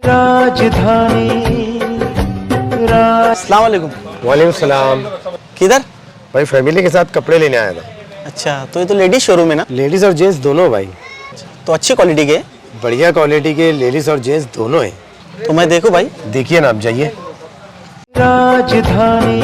राजधानी अस्सलाम वालेकुम। वालेकुम सलाम। किधर? भाई फैमिली के साथ कपड़े लेने आया था। अच्छा, तो ये तो लेडीज शोरूम है ना? लेडीज़ और जेंट्स दोनों भाई। तो अच्छी क्वालिटी के हैं। बढ़िया क्वालिटी के लेडीज़ और जेंट्स दोनों हैं। तो मैं देखूं भाई? देखिए ना, आप जाइए। राजधानी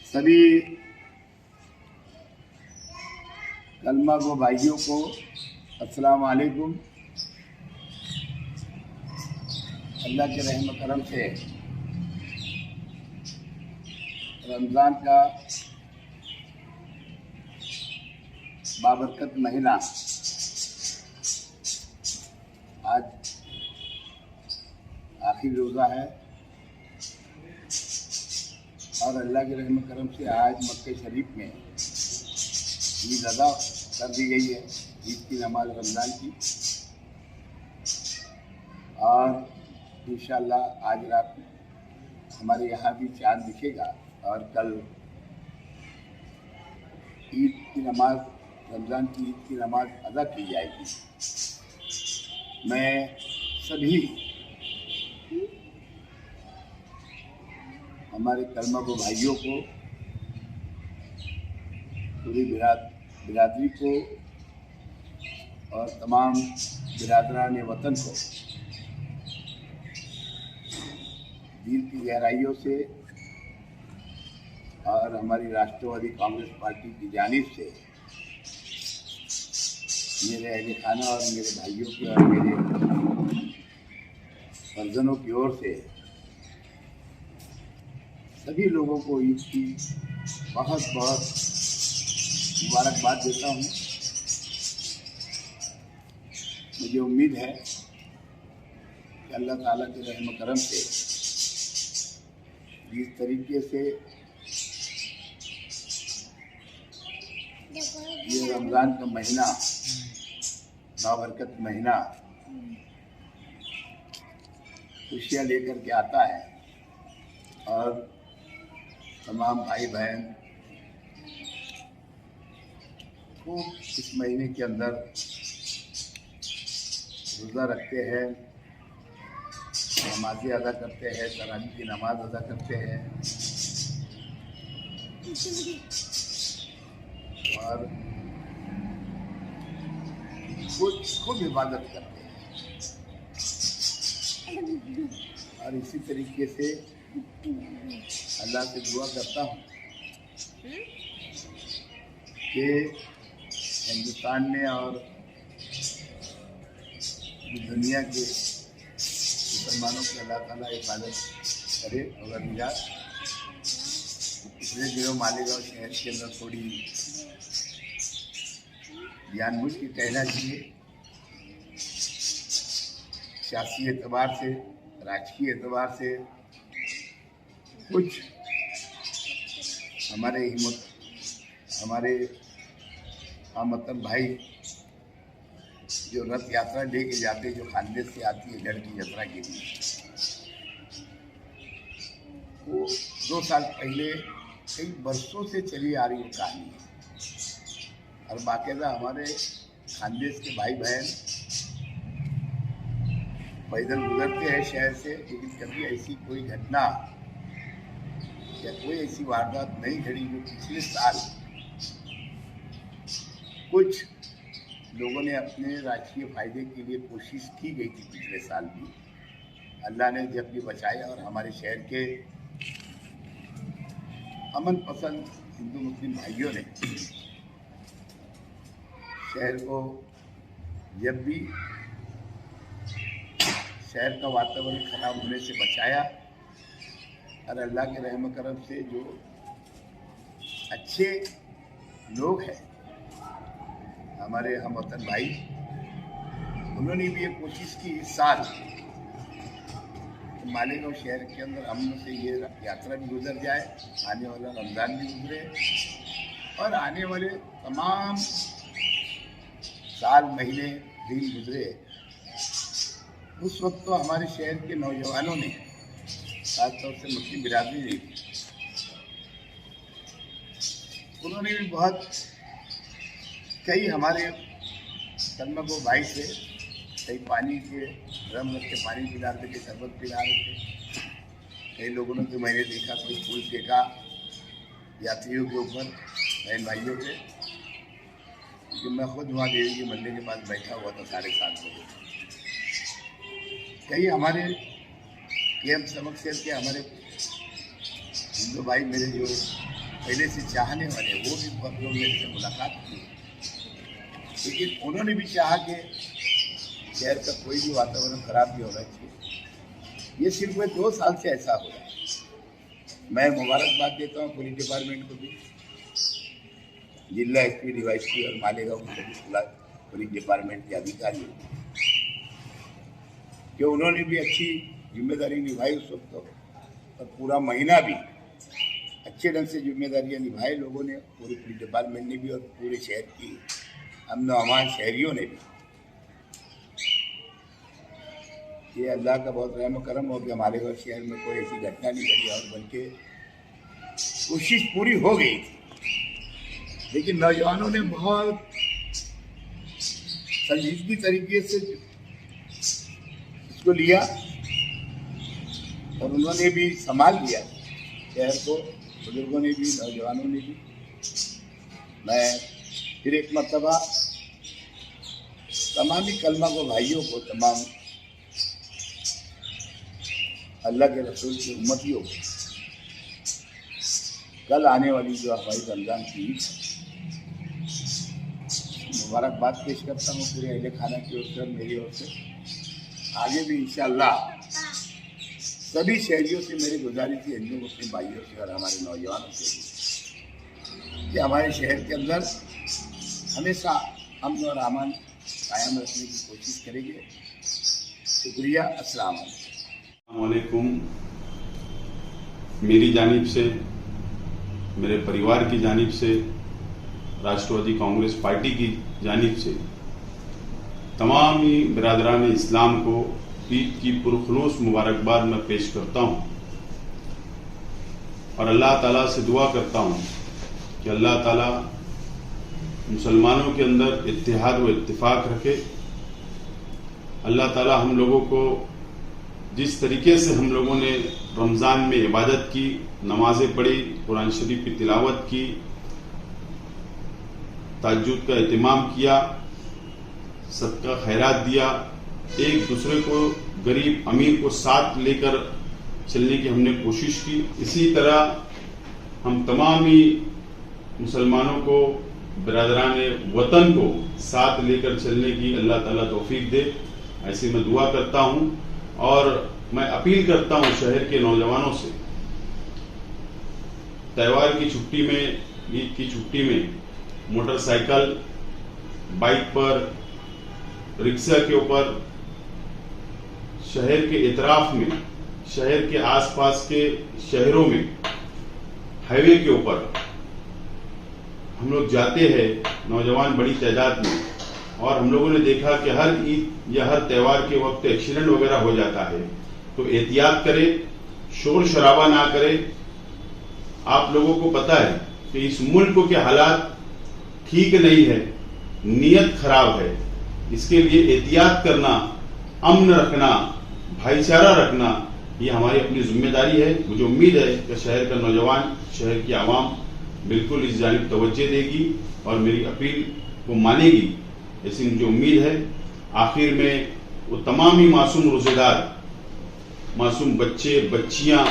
सभी कलमा गो भाइयों को अस्सलाम वालेकुम। अल्लाह के रहम करम से रमज़ान का बाबरकत महीना आज आखिरी रोज़ा है और अल्लाह के रहम करम से आज मक्के शरीफ में ईद अदा कर दी गई है। ईद की नमाज रमज़ान की, और इंशाअल्लाह आज रात हमारे यहाँ भी चाँद दिखेगा और कल ईद की नमाज, रमज़ान की ईद की नमाज अदा की जाएगी। मैं सभी हमारे कलमा को भाइयों को, पूरी बिरादरी को और तमाम बिरादरान वतन को दिल की गहराइयों से और हमारी राष्ट्रवादी कांग्रेस पार्टी की जानिब से मेरे अहले खाना और मेरे भाइयों के और मेरे परिजनों की ओर से सभी लोगों को ईद की बहुत बहुत मुबारकबाद देता हूँ। मुझे उम्मीद है कि अल्लाह ताला के रहम करम से जिस तरीके से ये रमज़ान का महीना, बाबरकत महीना खुशियाँ लेकर के आता है और तमाम भाई बहन खूब इस महीने के अंदर रोज़ा रखते हैं, नमाज़ें अदा करते हैं, तरावी की नमाज अदा करते हैं और खुद इबादत करते हैं। और इसी तरीके से अल्लाह से दुआ करता हूँ कि हिंदुस्तान में और दुनिया के मुसलमानों की अल्लाह ताला हिफाजत करे। अगर निजात पिछले दिनों मालेगांव शहर के अंदर थोड़ी जानबूझ के कहना चाहिए, सियासी एतबार से, राजकीय एतबार से कुछ हमारे हमवतन भाई जो रथ यात्रा लेके जाते, जो खानदेश से आती है गढ़ की यात्रा के लिए, वो 2 साल पहले कई बरसों से चली आ रही कहानी है और बाकायदा हमारे खानदेश के भाई बहन पैदल गुजरते हैं शहर से, लेकिन कभी ऐसी कोई घटना या कोई ऐसी वारदात नहीं घटी जो पिछले साल कुछ लोगों ने अपने राजकीय फायदे के लिए कोशिश की गई थी। पिछले साल भी अल्लाह ने जब भी बचाया और हमारे शहर के अमन पसंद हिंदू मुस्लिम भाइयों ने शहर को जब भी शहर का वातावरण खराब होने से बचाया और अल्लाह के रहम करम से जो अच्छे लोग हैं हमारे हमवतन भाई, उन्होंने भी ये कोशिश की इस साल मालेगांव शहर के अंदर अमन से ये यात्रा भी गुजर जाए, आने वाला रमज़ान भी गुजरे और आने वाले तमाम साल, महीने, दिन गुजरे। उस वक्त तो हमारे शहर के नौजवानों ने, खासतौर से मुस्लिम बिरादरी ने, उन्होंने भी बहुत कई हमारे कलमा को भाई से कई पानी के ड्रम रख के पानी पिला रहे थे, शरबत पिला रहे थे। कई लोगों ने तो मैंने देखा कोई फूल फेंका यात्रियों के ऊपर, बहन भाइयों के। कि मैं खुद वहाँ देवी के मंदिर के पास बैठा हुआ था 7:30 बजे। कई हमारे केएम समक शेर के हमारे हिंदू भाई मेरे जो पहले से चाहने वाले, वो भी बहुत लोग मेरे से मुलाकात की, लेकिन उन्होंने भी चाहा कि शहर का कोई भी वातावरण खराब नहीं होना चाहिए। ये सिर्फ 2 साल से ऐसा हो रहा है। मैं मुबारकबाद देता हूँ पुलिस डिपार्टमेंट को भी, जिला एसपी, डीवाईएसपी और मालेगांव के सभी पुलिस डिपार्टमेंट के अधिकारियों कि उन्होंने भी अच्छी जिम्मेदारी निभाई उस वक्त, और पूरा महीना भी अच्छे ढंग से जिम्मेदारियां निभाई लोगों ने, पूरे पुलिस डिपार्टमेंट ने भी और पूरे शहर की अमन व अमान शहरियों ने भी। ये अल्लाह का बहुत रहम करम हो गया, हमारे घर शहर में कोई ऐसी घटना नहीं घटी, और बल्कि कोशिश पूरी हो गई थी, लेकिन नौजवानों ने बहुत संजीदगी तरीके से इसको लिया और उन्होंने भी संभाल लिया शहर को, बुजुर्गों ने भी, नौजवानों ने भी। मैं फिर एक मरतबा तमाम ही कलमा को भाइयों को, तमाम अल्लाह के रसूल की उम्मतियों को कल आने वाली जो हमारी रमज़ान की ईद मुबारकबाद पेश करता हूँ पूरे अहले खाना की ओर से, मेरी ओर से। आगे भी इंशाअल्लाह सभी शहरियों से मेरी गुजारिश है, हिंदू मुस्लिम भाइयों से और हमारे नौजवानों से कि हमारे शहर के अंदर हमेशा अमन और अमान कायम रखने की कोशिश करेंगे। शुक्रिया, अस्सलाम वालेकुम। मेरी जानिब से, मेरे परिवार की जानिब से, राष्ट्रवादी कांग्रेस पार्टी की जानिब से तमाम ही बिरादरान इस्लाम को ईद की पुरखुलूस मुबारकबाद मैं पेश करता हूँ और अल्लाह ताला से दुआ करता हूँ कि अल्लाह ताला मुसलमानों के अंदर इत्तेहाद व इत्तिफाक रखे। अल्लाह ताला हम लोगों को जिस तरीके से हम लोगों ने रमज़ान में इबादत की, नमाजें पढ़ी, कुरान शरीफ की तिलावत की, तहज्जुद का एहतमाम किया, सदका खैरात दिया, एक दूसरे को, गरीब अमीर को साथ लेकर चलने की हमने कोशिश की, इसी तरह हम तमाम ही मुसलमानों को, बिरादरान वतन को साथ लेकर चलने की अल्लाह ताला तौफीक दे, ऐसी मैं दुआ करता हूं। और मैं अपील करता हूं शहर के नौजवानों से, त्योहार की छुट्टी में, ईद की छुट्टी में मोटरसाइकिल, बाइक पर, रिक्शा के ऊपर, शहर के इतराफ में, शहर के आसपास के शहरों में, हाईवे के ऊपर हम लोग जाते हैं नौजवान बड़ी तादाद में, और हम लोगों ने देखा कि हर ईद या हर त्योहार के वक्त एक्सीडेंट वगैरह हो जाता है। तो एहतियात करें, शोर शराबा ना करें। आप लोगों को पता है कि इस मुल्क के हालात ठीक नहीं है, नीयत खराब है। इसके लिए एहतियात करना, अमन रखना, भाईचारा रखना, ये हमारी अपनी जिम्मेदारी है। मुझे उम्मीद है कि शहर का नौजवान, शहर की आवाम बिल्कुल इस जानिब तवज्जो देगी और मेरी अपील को मानेगी, ऐसी मुझे उम्मीद है। आखिर में वो तमाम ही मासूम रोजेदार, मासूम बच्चे, बच्चियां,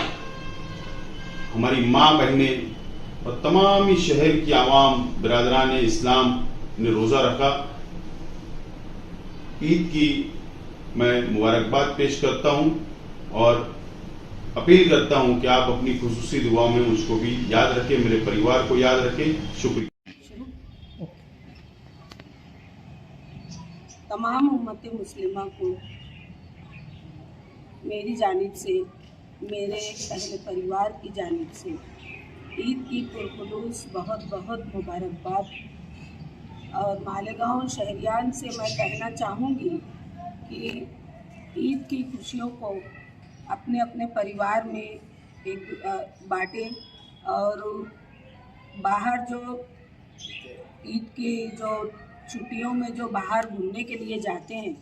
हमारी माँ बहनें और तमाम ही शहर की आवाम, बिरादरान इस्लाम ने रोजा रखा। ईद की मैं मुबारकबाद पेश करता हूं और अपील करता हूं कि आप अपनी खुसूसी दुआओं में मुझको भी याद रखें, मेरे परिवार को याद रखें। शुक्रिया। तमाम उम्मत मुस्लिमा को मेरी जानिब से, मेरे अहले परिवार की जानिब से ईद की पुरखुलूस बहुत बहुत मुबारकबाद। और मालेगांव शहरियान से मैं कहना चाहूँगी कि ईद की खुशियों को अपने अपने परिवार में एक बांटें, और बाहर जो ईद की जो छुट्टियों में जो बाहर घूमने के लिए जाते हैं,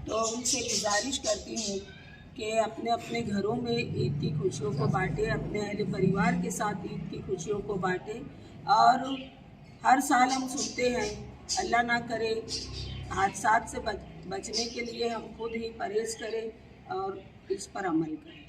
तो उनसे गुजारिश करती हूँ कि अपने अपने घरों में ईद की खुशियों को बांटें, अपने अहले परिवार के साथ ईद की खुशियों को बांटें। और हर साल हम सुनते हैं, अल्लाह ना करे, हादसात से बचने के लिए हम खुद ही परहेज़ करें और इस पर अमल करें।